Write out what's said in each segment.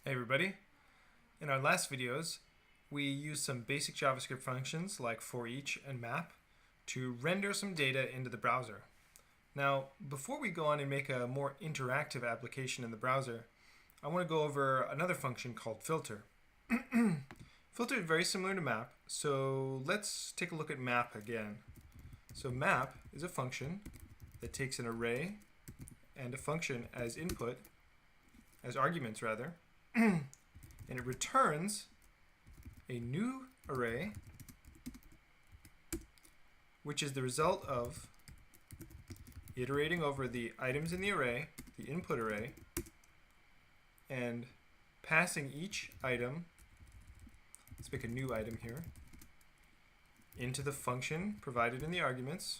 Hey everybody. In our last videos, we used some basic JavaScript functions like forEach and map to render some data into the browser. Now, before we go on and make a more interactive application in the browser, I want to go over another function called filter. Filter is very similar to map, so let's take a look at map again. So map is a function that takes an array and a function as input, as arguments rather, and it returns a new array, which is the result of iterating over the items in the array, the input array, and passing each item, let's make a new item here, into the function provided in the arguments,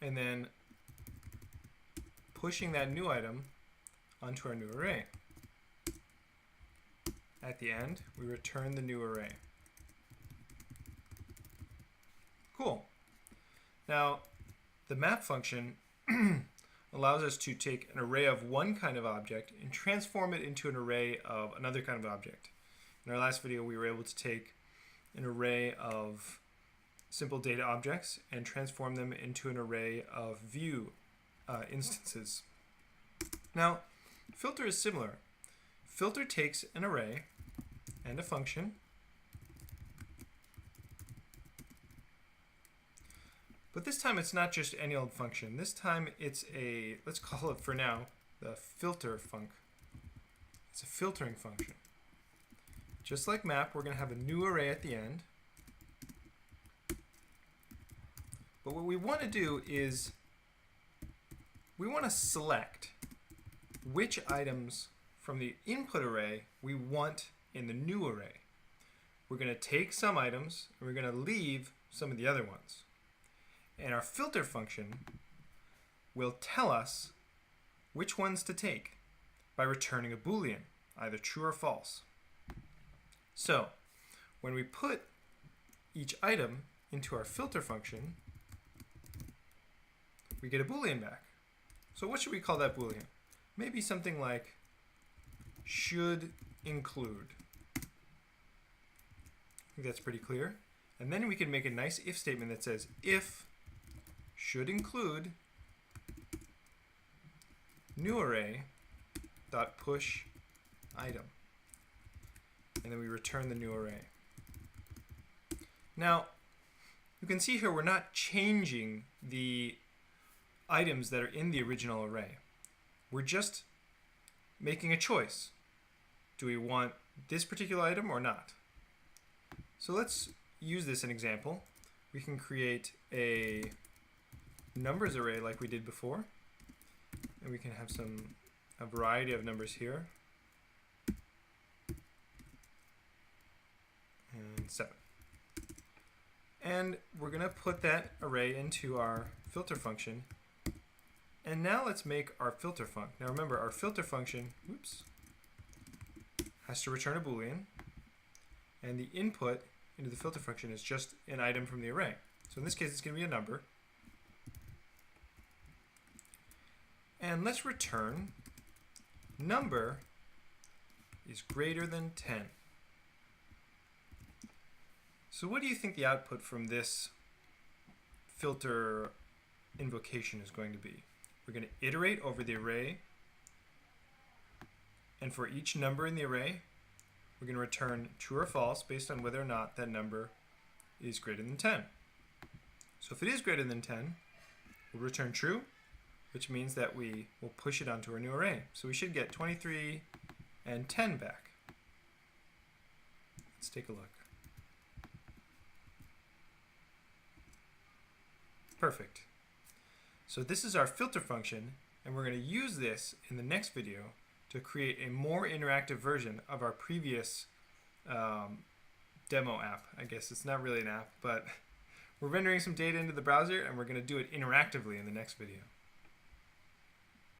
and then pushing that new item onto our new array. At the end, we return the new array. Cool. Now, the map function allows us to take an array of one kind of object and transform it into an array of another kind of object. In our last video, we were able to take an array of simple data objects and transform them into an array of view instances. Now, filter is similar. Filter takes an array and a function, but this time it's not just any old function. This time it's a, let's call it for now, the filter func. It's a filtering function. Just like map, we're going to have a new array at the end. But what we want to do is we want to select which items from the input array we want in the new array. We're going to take some items and we're going to leave some of the other ones. And our filter function will tell us which ones to take by returning a Boolean, either true or false. So when we put each item into our filter function, we get a Boolean back. So what should we call that Boolean? Maybe something like should include. I think that's pretty clear. And then we can make a nice if statement that says if should include new array dot push item. And then we return the new array. Now, you can see here we're not changing the items that are in the original array. We're just making a choice. Do we want this particular item or not? So let's use this as an example. We can create a numbers array like we did before, and we can have a variety of numbers here, and 7. And we're going to put that array into our filter function. And now let's make our filter func. Now remember, our filter function, has to return a Boolean, and the input into the filter function is just an item from the array. So in this case, it's going to be a number. And let's return number is greater than 10. So what do you think the output from this filter invocation is going to be? We're going to iterate over the array, and for each number in the array, we're going to return true or false based on whether or not that number is greater than 10. So if it is greater than 10, we'll return true, which means that we will push it onto our new array. So we should get 23 and 10 back. Let's take a look. Perfect. So this is our filter function, and we're going to use this in the next video to create a more interactive version of our previous demo app. I guess it's not really an app, but we're rendering some data into the browser, and we're going to do it interactively in the next video.